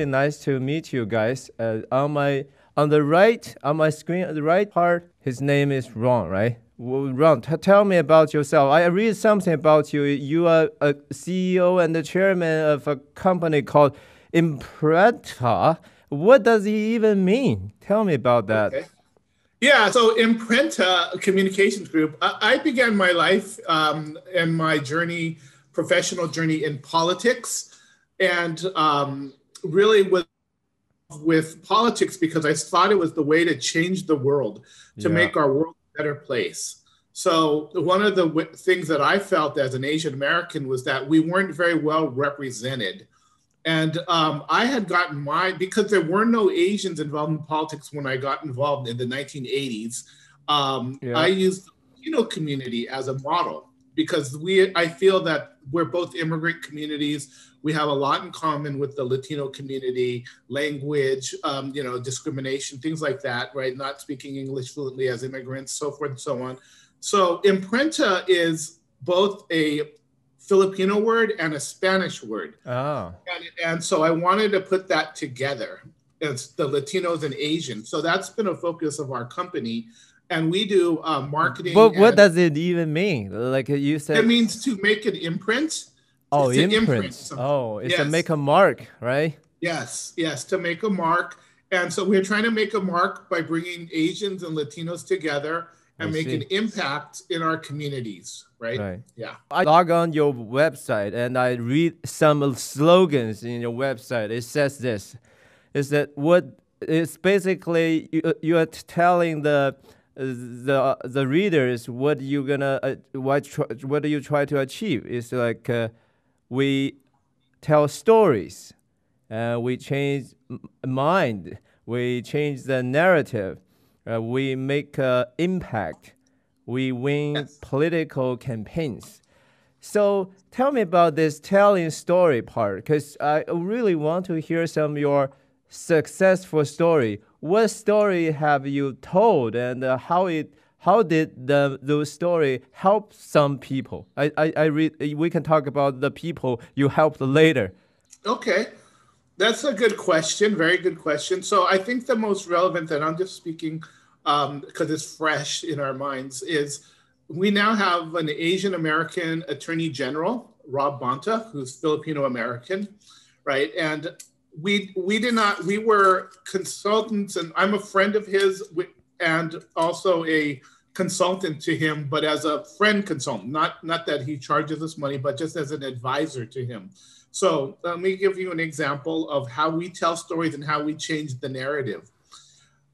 really nice to meet you guys. On my screen, at the right part, his name is Ron, right? Well, Ron, tell me about yourself. I read something about you. You are a CEO and the chairman of a company called Imprenta. What does it even mean? Tell me about that. Okay. Yeah, so Imprenta Communications Group, I began my life and my professional journey in politics, and really with politics because I thought it was the way to change the world, to make our world a better place. So one of the things that I felt as an Asian American was that we weren't very well represented. And I had gotten because there were no Asians involved in politics when I got involved in the 1980s, I used the Latino community as a model because I feel that we're both immigrant communities. We have a lot in common with the Latino community, language, discrimination, things like that, right? Not speaking English fluently as immigrants, so forth and so on. So Imprenta is both a Filipino word and a Spanish word. Oh. And so I wanted to put that together as the Latinos and Asians. So that's been a focus of our company. And we do marketing. But what does it even mean? Like you said, it means to make an imprint. Oh, imprint. Oh, it's to make a mark, right? Yes, to make a mark. And so we're trying to make a mark by bringing Asians and Latinos together and make an impact in our communities, right? Yeah. I log on your website and I read some slogans in your website. It says this, is that what it's basically you are telling the readers what you're gonna what do you try to achieve? It's like we tell stories, we change mind, we change the narrative. We make impact. We win political campaigns. So tell me about this telling story part, because I really want to hear some of your successful story. What story have you told, and how did those story help some people? We can talk about the people you helped later. Okay. That's a good question. Very good question. So I think the most relevant, and I'm just speaking because it's fresh in our minds, is we now have an Asian American Attorney General, Rob Bonta, who's Filipino American, right? And we were consultants, and I'm a friend of his and also a consultant to him, but as a friend consultant, not that he charges us money, but just as an advisor to him. So let me give you an example of how we tell stories and how we change the narrative.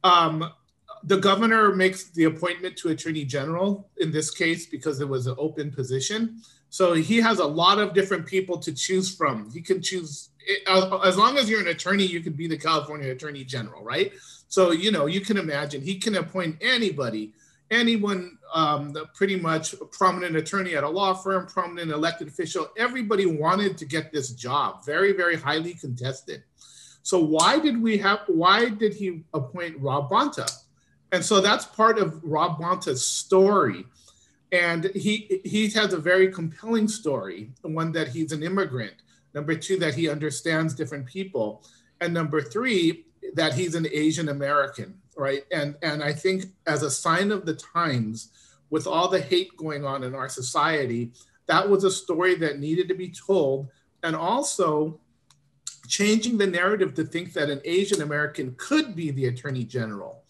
The governor makes the appointment to Attorney General in this case because it was an open position. So he has a lot of different people to choose from. He can choose, as long as you're an attorney, you can be the California Attorney General, right? So, you can imagine he can appoint anyone, pretty much a prominent attorney at a law firm, prominent elected official. Everybody wanted to get this job, very, very highly contested. So why did he appoint Rob Bonta? And so that's part of Rob Bonta's story. And he has a very compelling story. One, that he's an immigrant. Number two, that he understands different people. And number three, that he's an Asian American. Right. And I think as a sign of the times, with all the hate going on in our society, that was a story that needed to be told. And also changing the narrative to think that an Asian American could be the Attorney General,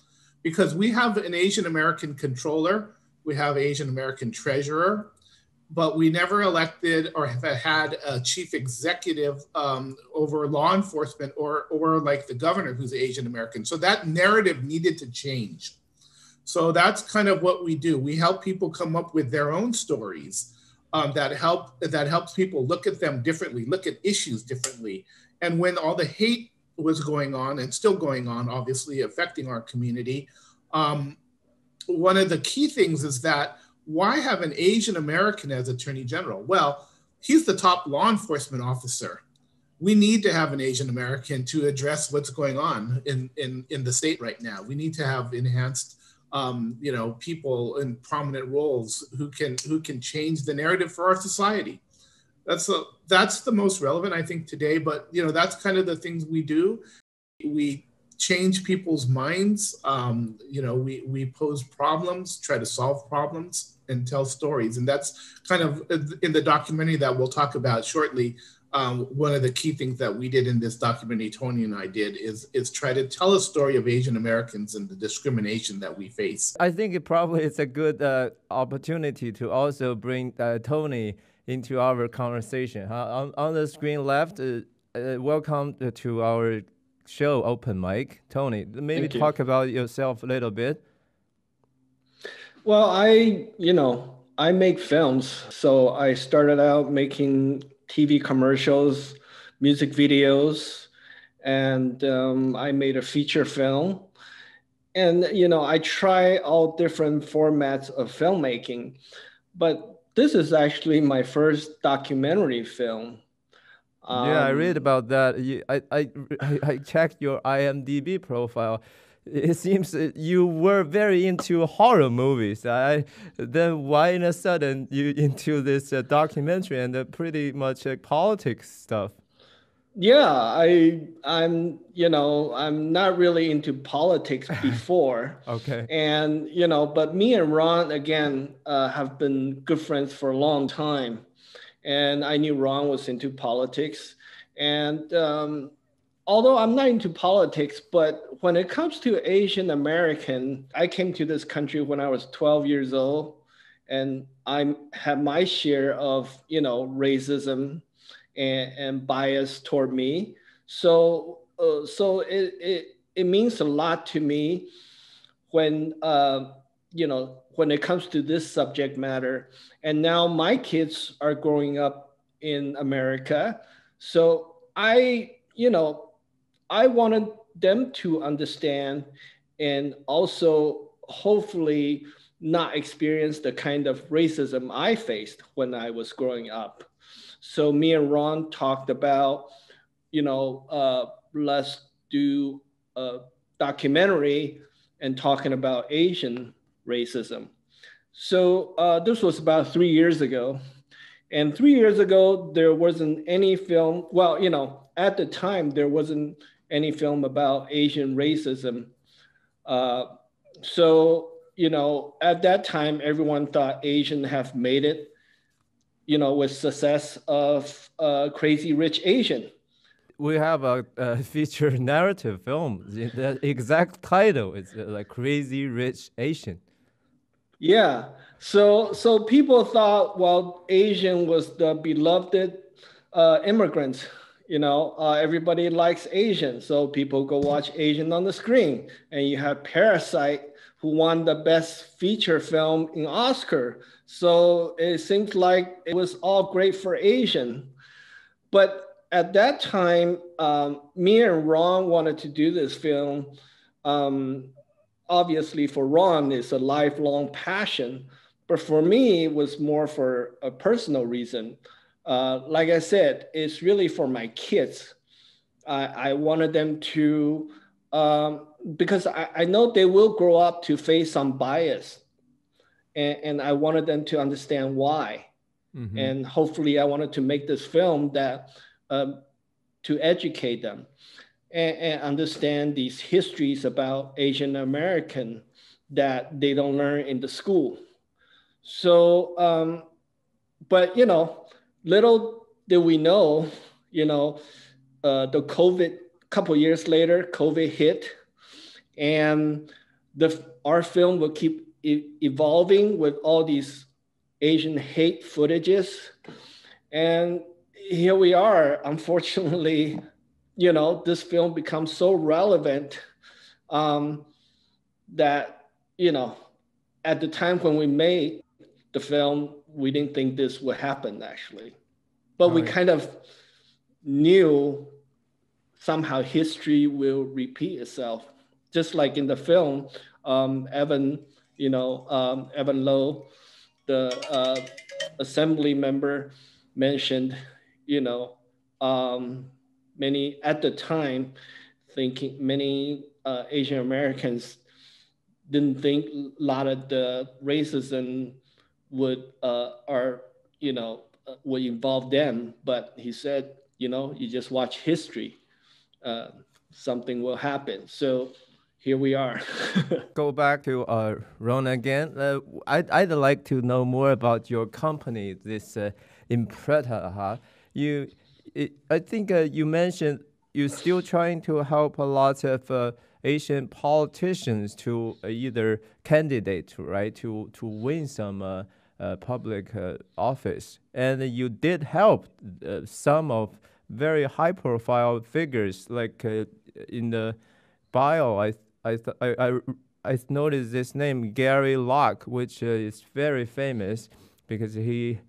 because we have an Asian American controller, we have Asian American treasurer, but we never elected or have had a chief executive over law enforcement or like the governor who's Asian American. So that narrative needed to change. So that's kind of what we do. We help people come up with their own stories that helps people look at them differently, look at issues differently. And when all the hate was going on and still going on, obviously affecting our community, one of the key things is that why have an Asian American as Attorney General? Well, he's the top law enforcement officer. We need to have an Asian American to address what's going on in the state right now. We need to have enhanced, people in prominent roles who can change the narrative for our society. That's the most relevant, I think, today. But that's kind of the things we do. We change people's minds. We pose problems, try to solve problems, and tell stories. And that's kind of in the documentary that we'll talk about shortly. One of the key things that we did in this documentary, Tony and I did, is try to tell a story of Asian Americans and the discrimination that we face. I think it probably is a good opportunity to also bring Tony into our conversation. On the screen left, welcome to our show, Open Mic. Tony, maybe talk about yourself a little bit. Well, I make films. So I started out making TV commercials, music videos, and I made a feature film. And, I try all different formats of filmmaking, but this is actually my first documentary film. Yeah, I read about that. I checked your IMDb profile. It seems that you were very into horror movies. Then why in a sudden you into this documentary and pretty much politics stuff? Yeah, I'm not really into politics before. Okay. And, but me and Ron, again, have been good friends for a long time. And I knew Ron was into politics. And although I'm not into politics, but when it comes to Asian American, I came to this country when I was 12 years old, and I had my share of, racism and bias toward me. So it means a lot to me when, when it comes to this subject matter. And now my kids are growing up in America. So I wanted them to understand and also hopefully not experience the kind of racism I faced when I was growing up. So me and Ron talked about, let's do a documentary and talking about Asian racism. So this was about 3 years ago. And 3 years ago, there wasn't any film. Well, at the time, there wasn't any film about Asian racism. So, at that time, everyone thought Asian have made it, with success of Crazy Rich Asian. We have a feature narrative film. The exact title is like Crazy Rich Asian. Yeah. So people thought, well, Asian was the beloved immigrants. Everybody likes Asian. So people go watch Asian on the screen. And you have Parasite, who won the best feature film in Oscar. So it seems like it was all great for Asian. But at that time, me and Ron wanted to do this film. Obviously for Ron, it's a lifelong passion. But for me, it was more for a personal reason. Like I said, it's really for my kids. I wanted them to, because I know they will grow up to face some bias. And I wanted them to understand why. Mm-hmm. And hopefully I wanted to make this film that to educate them and understand these histories about Asian American that they don't learn in the school. So, but, little did we know, the COVID, couple years later, COVID hit, and our film will keep evolving with all these Asian hate footages. And here we are, unfortunately, this film becomes so relevant that, at the time when we made the film, we didn't think this would happen, actually. But we kind of knew somehow history will repeat itself. Just like in the film, Evan Lowe, the assembly member, mentioned, many at the time, many Asian Americans didn't think would involve them. But he said, you just watch history. Something will happen. So here we are. Go back to Ron again. I'd like to know more about your company, this Imprenta. I think you mentioned you're still trying to help a lot of Asian politicians to either candidate, right, to win some public office. And you did help some of very high-profile figures, like in the bio, I noticed this name, Gary Locke, which is very famous because he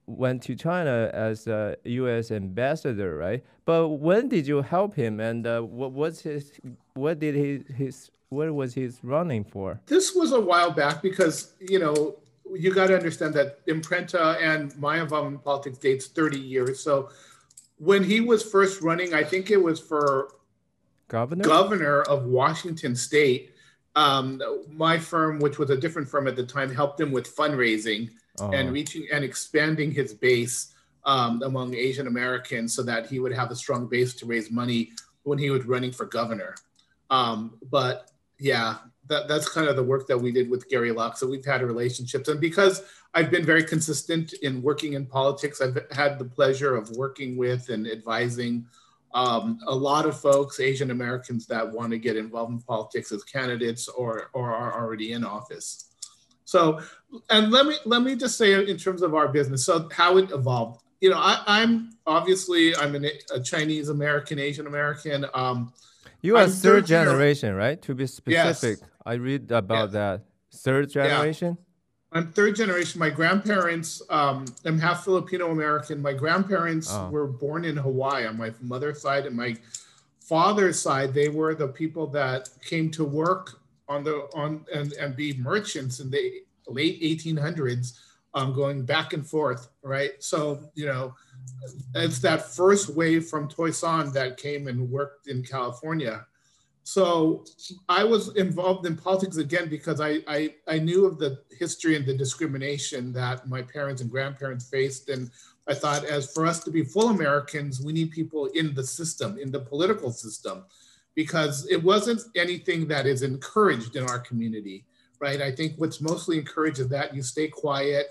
went to China as a U.S. ambassador, right? But when did you help him, and what was his running for? This was a while back because, you got to understand that Imprenta and my involvement in politics dates 30 years. So when he was first running, I think it was for governor of Washington State. My firm, which was a different firm at the time, helped him with fundraising and reaching and expanding his base among Asian Americans so that he would have a strong base to raise money when he was running for governor. But yeah, that's kind of the work that we did with Gary Locke. So we've had relationships. And because I've been very consistent in working in politics, I've had the pleasure of working with and advising a lot of folks, Asian Americans, that want to get involved in politics as candidates or are already in office. So, and let me just say in terms of our business, so how it evolved. I'm a Chinese American, Asian American. You are third generation, right? To be specific, yes. I read about that. Third generation? Yeah. I'm third generation. My grandparents, I'm half Filipino American. My grandparents were born in Hawaii on my mother's side, and my father's side, they were the people that came to work and be merchants in the late 1800s, going back and forth, right? So, it's that first wave from Toisan that came and worked in California. So I was involved in politics again because I knew of the history and the discrimination that my parents and grandparents faced. And I thought, as for us to be full Americans, we need people in the system, in the political system, because it wasn't anything that is encouraged in our community, right? I think what's mostly encouraged is that you stay quiet,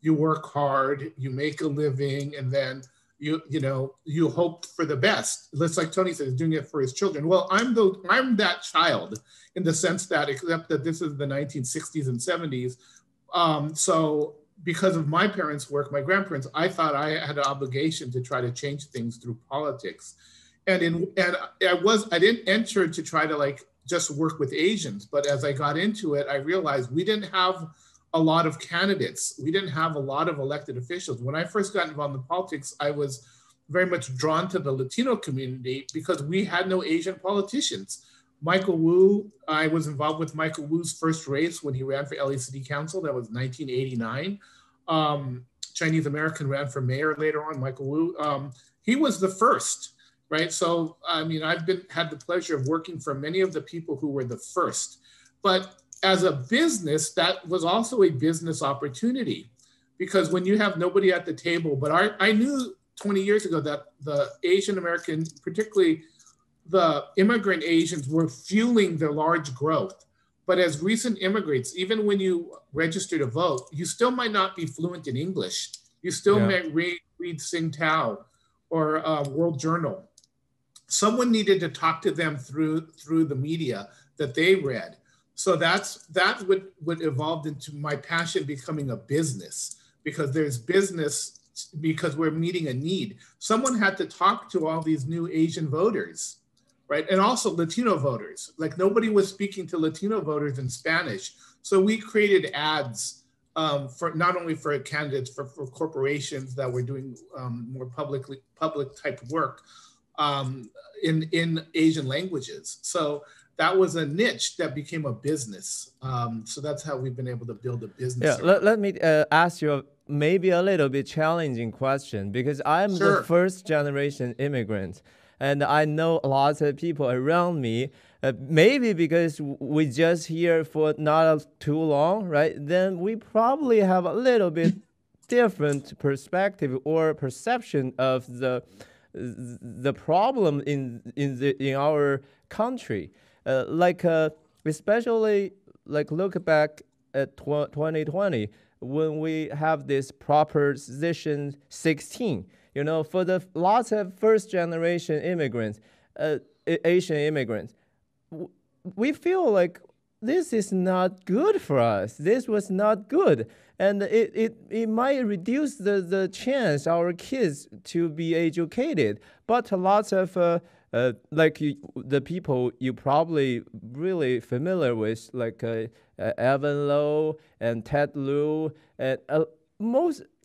you work hard, you make a living, and then you hope for the best. It's like Tony says, doing it for his children. Well, I'm that child in the sense that, except that this is the 1960s and 70s. So because of my parents' work, my grandparents, I thought I had an obligation to try to change things through politics. And I didn't enter to try to just work with Asians, but as I got into it, I realized we didn't have a lot of candidates. We didn't have a lot of elected officials. When I first got involved in politics, I was very much drawn to the Latino community because we had no Asian politicians. Michael Wu, I was involved with Michael Wu's first race when he ran for LA City Council. That was 1989. Chinese American ran for mayor later on, Michael Wu. He was the first, right? So, I've had the pleasure of working for many of the people who were the first. But as a business, that was also a business opportunity because when you have nobody at the table, but I knew 20 years ago that the Asian American, particularly the immigrant Asians, were fueling their large growth. But as recent immigrants, even when you register to vote, you still might not be fluent in English. You still might read Sing Tao or World Journal. Someone needed to talk to them through the media that they read. So that's what evolved into my passion becoming a business, because there's business because we're meeting a need. Someone had to talk to all these new Asian voters, right? And also Latino voters. Nobody was speaking to Latino voters in Spanish. So we created ads for not only for candidates, for corporations that were doing more public type work in Asian languages. So that was a niche that became a business. So that's how we've been able to build a business. Yeah, let me ask you maybe a little bit challenging question, because I'm the first generation immigrant, and I know lots of people around me, maybe because we just here for not too long, right? Then we probably have a little bit different perspective or perception of the problem in our country. Especially look back at 2020 when we have this Proposition 16. For the lots of first-generation immigrants, Asian immigrants, we feel like this is not good for us. This was not good. And it might reduce the chance our kids to be educated. But lots of, the people you probably really familiar with, Evan Low and Ted Lieu, and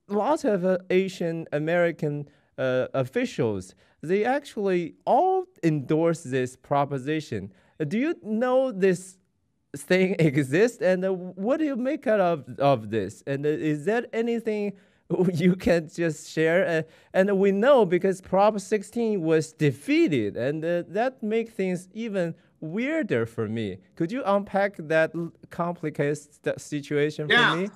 lots of Asian American officials, they actually all endorse this proposition. Do you know this thing exists, and what do you make out of this? And is there anything you can just share? And we know because Prop 16 was defeated, and that makes things even weirder for me. Could you unpack that complicated situation for me?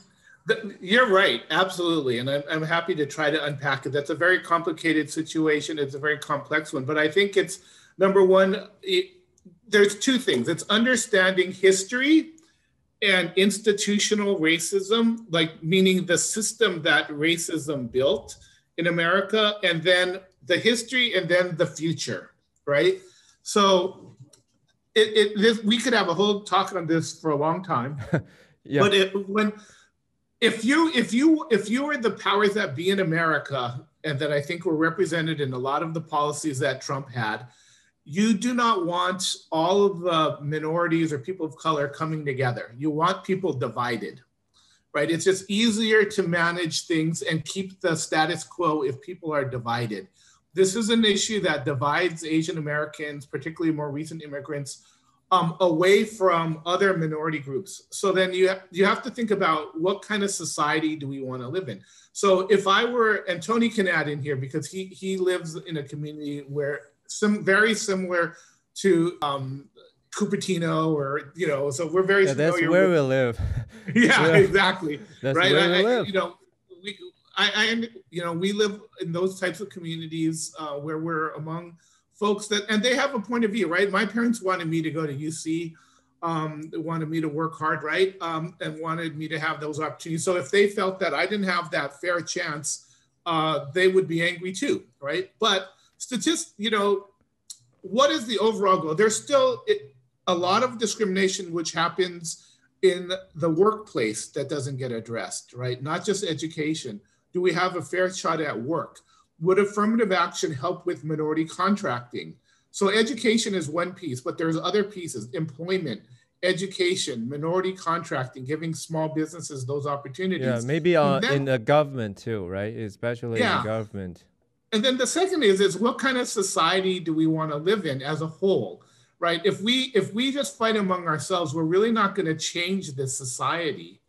You're right, absolutely, and I'm happy to try to unpack it. That's a very complicated situation. It's a very complex one, but I think it's, number one, there's two things. It's understanding history and institutional racism, meaning the system that racism built in America, and then the history and then the future, right? So we could have a whole talk on this for a long time. Yeah. But if you were the powers that be in America, and that I think were represented in a lot of the policies that Trump had, you do not want all of the minorities or people of color coming together. You want people divided, right? It's just easier to manage things and keep the status quo if people are divided. This is an issue that divides Asian Americans, particularly more recent immigrants, away from other minority groups. So then you have to think about what kind of society do we want to live in? So if I were, and Tony can add in here because he lives in a community where very similar to Cupertino, or so we're very familiar. That's where we live. Yeah, exactly. That's right. Where we live. We live in those types of communities where we're among folks and they have a point of view, right? My parents wanted me to go to UC, wanted me to work hard, right? And wanted me to have those opportunities. So if they felt that I didn't have that fair chance, they would be angry too, right? But what is the overall goal? There's still a lot of discrimination which happens in the workplace that doesn't get addressed, right? Not just education. Do we have a fair shot at work? Would affirmative action help with minority contracting? So education is one piece, but there's other pieces: employment, education, minority contracting, giving small businesses those opportunities. Yeah, maybe in the government too, right? Especially in government. And then the second is what kind of society do we want to live in as a whole, right? If we just fight among ourselves, we're really not going to change this society.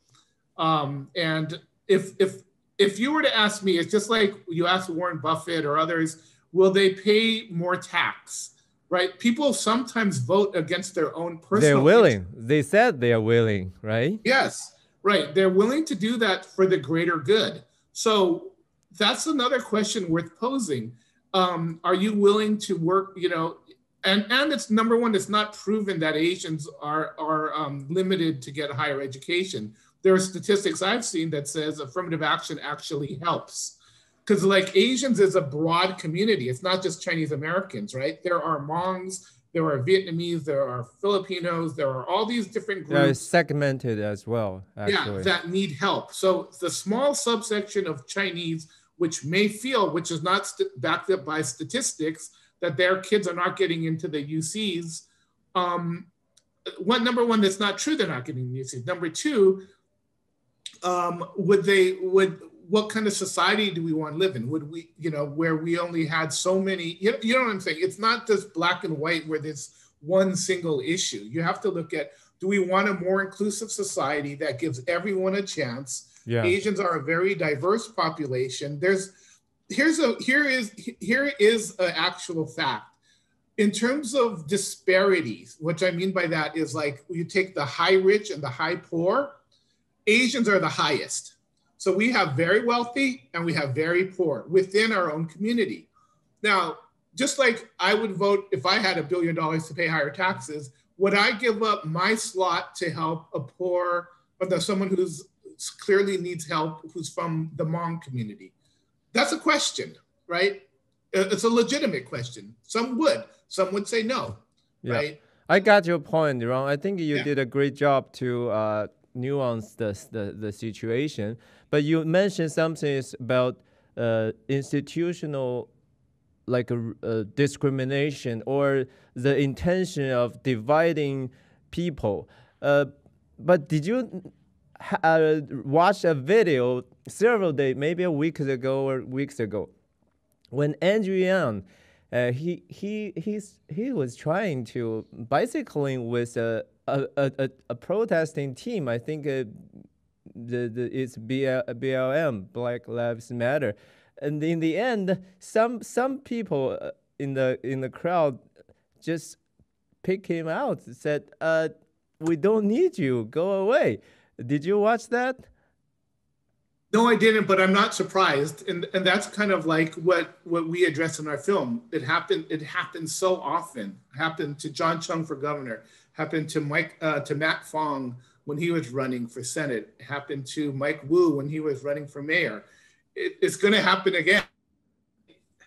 And if you were to ask me, it's just like you asked Warren Buffett or others, will they pay more tax, right? People sometimes vote against their own personal. They're willing. They said they are willing, right? Yes, right. They're willing to do that for the greater good. So that's another question worth posing. Are you willing to work, and it's number one, it's not proven that Asians are limited to get higher education. There are statistics I've seen that says affirmative action actually helps. Because Asians is a broad community. It's not just Chinese Americans, right? There are Hmongs, there are Vietnamese, there are Filipinos, there are all these different groups. They're segmented as well, actually. Yeah, that need help. So the small subsection of Chinese, which may feel, which is not backed up by statistics, that their kids are not getting into the UCs. Number one, that's not true. They're not getting the UCs. Number two, what kind of society do we want to live in? Would we, where we only had so many, you know what I'm saying? It's not just black and white where there's one single issue. You have to look at, do we want a more inclusive society that gives everyone a chance? Yeah. Asians are a very diverse population. Here is an actual fact. In terms of disparities, what I mean by that is you take the high rich and the high poor, Asians are the highest. So we have very wealthy and we have very poor within our own community. Now, just like I would vote if I had $1 billion to pay higher taxes, would I give up my slot to help a poor, or someone who's clearly needs help, who's from the Hmong community? That's a question, right? It's a legitimate question. Some would say no, right? I got your point, Ron. I think you did a great job to nuance the situation. But you mentioned something about institutional discrimination or the intention of dividing people. But did you watch a video several days, maybe a week ago or weeks ago, when Andrew Yang, he was trying to bicycling with a protesting team. I think it's BLM, Black Lives Matter. And in the end, some people in the crowd just picked him out, said, "We don't need you. Go away." Did you watch that? No, I didn't, but I'm not surprised. And that's kind of like what we address in our film. It happened so often. It happened to John Chung for governor. Happened to Matt Fong when he was running for Senate. It happened to Mike Wu when he was running for mayor. It's going to happen again.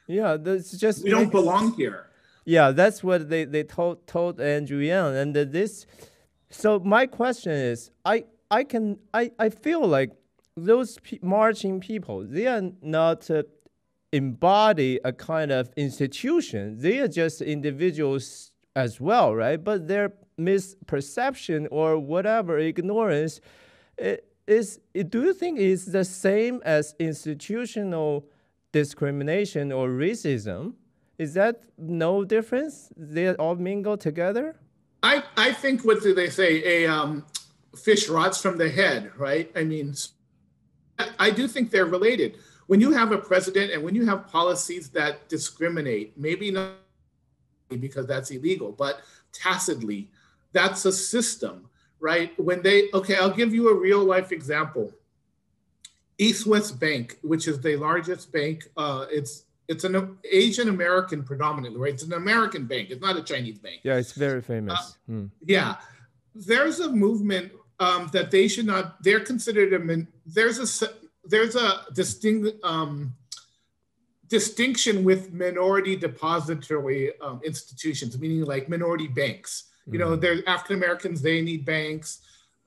Yeah, that's just we don't belong here. Yeah, that's what they told Andrew Yang, and this. So my question is, I feel like those marching people, they are not embody a kind of institution. They are just individuals as well, right? But their misperception or whatever ignorance do you think is the same as institutional discrimination or racism? Is that no difference? They all mingle together? I think, what do they say? A fish rots from the head, right? I mean, I do think they're related. When you have a president and when you have policies that discriminate, maybe not because that's illegal, but tacitly, that's a system, right? I'll give you a real life example. East West Bank, which is the largest bank, it's an Asian American predominantly, right? It's an American bank. It's not a Chinese bank. Yeah, it's very famous. Yeah. There's a movement that they should not, they're considered there's a distinction with minority depository institutions, meaning like minority banks. You know, they're African Americans, they need banks,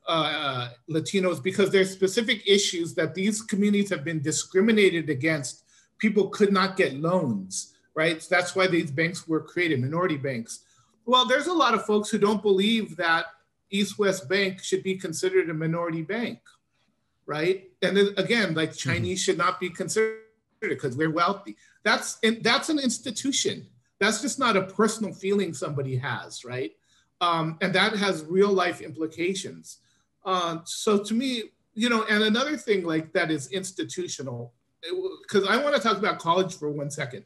Latinos, because there's specific issues that these communities have been discriminated against. People could not get loans, right? So that's why these banks were created, minority banks. Well, there's a lot of folks who don't believe that East West Bank should be considered a minority bank, right? And then again, like Chinese should not be considered because we're wealthy. That's an institution. That's just not a personal feeling somebody has, right? And that has real life implications. So to me, and another thing like that is institutional, because I want to talk about college for 1 second.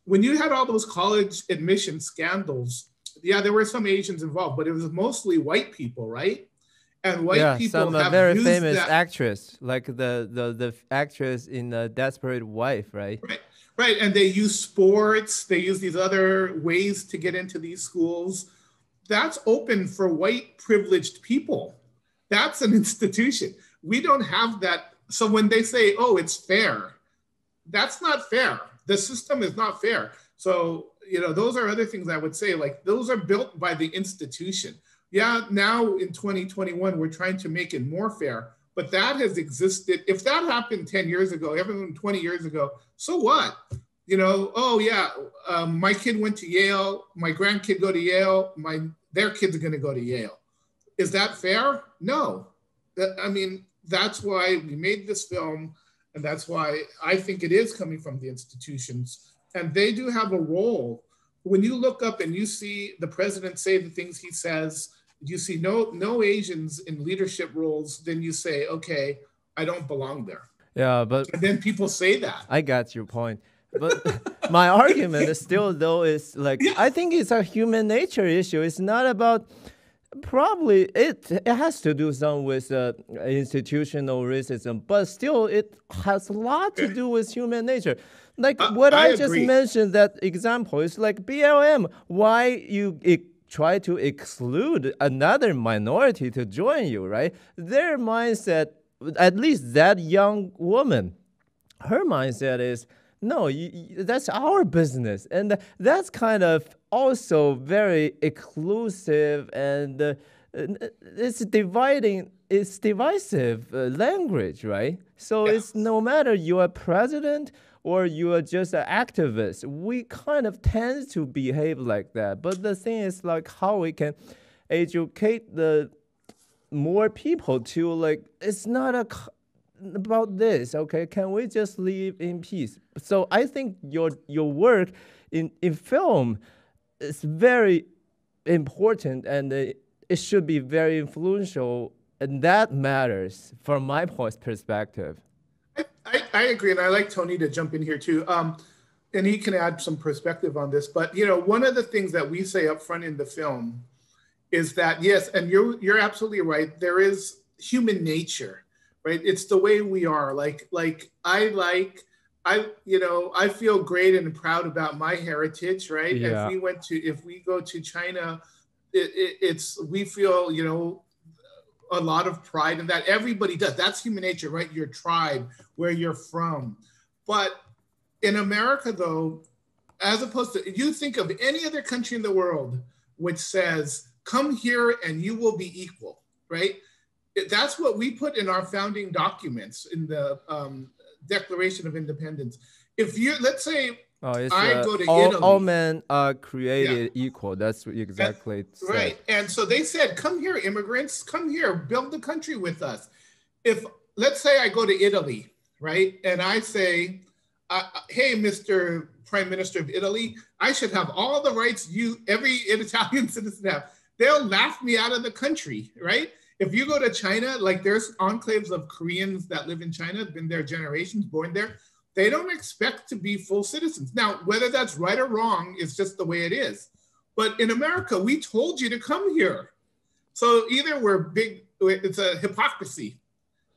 When you had all those college admission scandals, yeah, there were some Asians involved, but it was mostly white people, right? And white people have very used famous that, actress, like the actress in Desperate Wife, right? Right, and they use sports, they use these other ways to get into these schools. That's open for white privileged people. That's an institution. We don't have that. So when they say, oh, it's fair, that's not fair. The system is not fair. So, those are other things I would say, like those are built by the institution. Yeah, now in 2021, we're trying to make it more fair, but that has existed. If that happened 10 years ago, everyone 20 years ago, so what? My kid went to Yale, my grandkid go to Yale, their kids are gonna go to Yale. Is that fair? No. That's why we made this film, and that's why I think it is coming from the institutions. And they do have a role. When you look up and you see the president say the things he says, you see no Asians in leadership roles, then you say, okay, I don't belong there. Yeah, but and then people say that. I got your point. But my argument is still, though, is like, I think it's a human nature issue. It's not about Probably it has to do some with institutional racism, but still it has a lot to do with human nature. Like what I just mentioned, that example is like BLM. Why you try to exclude another minority to join you, right? Their mindset, at least that young woman, her mindset is, no, that's our business. And that's kind of also very exclusive, and it's divisive language, right? So it's no matter you are president or you are just an activist, we kind of tend to behave like that. But the thing is like how we can educate the more people to like, it's not about this, okay? Can we just live in peace? So I think your work in film is very important, and it should be very influential, and that matters from my perspective. I agree, and I like Tony to jump in here too, and he can add some perspective on this. But you know, one of the things that we say up front in the film is that yes, and you're absolutely right. There is human nature. Right, it's the way we are. I feel great and proud about my heritage. Right, yeah. If we go to China, we feel a lot of pride in that. Everybody does. That's human nature, right? Your tribe, where you're from. But in America, though, as opposed to, you think of any other country in the world which says, "Come here and you will be equal," right? That's what we put in our founding documents in the Declaration of Independence. If you, let's say, I go to Italy. All men are created equal. That's exactly right. And so they said, come here, immigrants, come here, build the country with us. If, let's say I go to Italy, right? And I say, hey, Mr. Prime Minister of Italy, I should have all the rights every Italian citizen have. They'll laugh me out of the country, right? If you go to China, like there's enclaves of Koreans that live in China, been there generations, born there. They don't expect to be full citizens. Now, whether that's right or wrong, it's just the way it is. But in America, we told you to come here. So either it's a hypocrisy.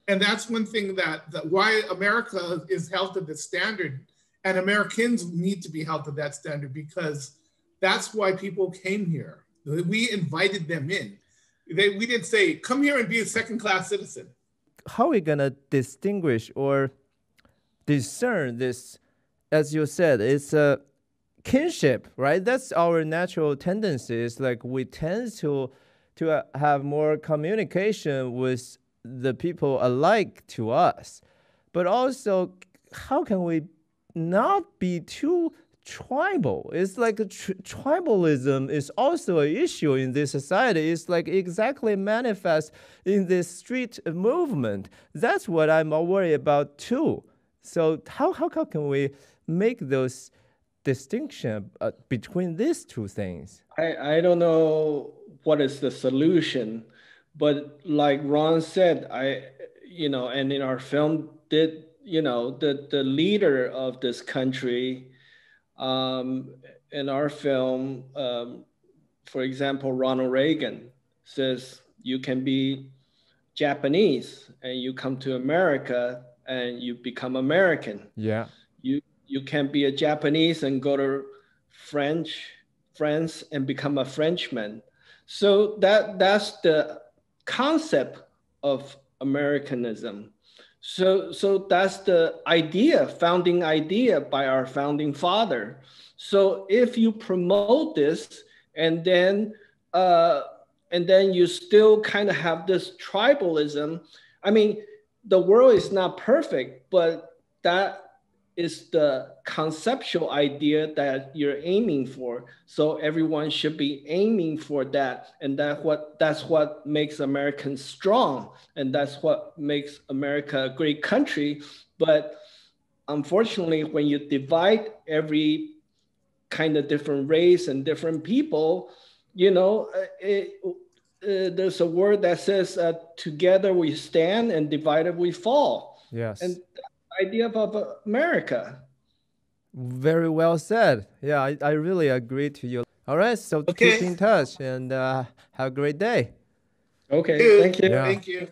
And that's one thing that why America is held to this standard, and Americans need to be held to that standard, because that's why people came here. We invited them in. We didn't say, come here and be a second-class citizen. How are we going to distinguish or discern this? As you said, it's a kinship, right? That's our natural tendency. It's like we tend to have more communication with the people alike to us. But also, how can we not be too tribal? It's like tribalism is also an issue in this society. It's like exactly manifest in this street movement. That's what I'm worried about too. So how can we make those distinction between these two things? I don't know what is the solution, but like Ron said, and in our film, the leader of this country, in our film, for example, Ronald Reagan says, you can be Japanese and you come to America and you become American. Yeah. You can be a Japanese and go to France and become a Frenchman. So that's the concept of Americanism. So that's the founding idea by our founding father. So if you promote this and then you still kind of have this tribalism, I mean, the world is not perfect, but that is the conceptual idea that you're aiming for. So everyone should be aiming for that. And that's what makes Americans strong. And that's what makes America a great country. But unfortunately, when you divide every kind of different race and different people, there's a word that says, together we stand and divided we fall. Yes. And idea of America. Very well said. Yeah, I really agree to you. All right, so keep in touch and have a great day. Okay, thank you. Thank you.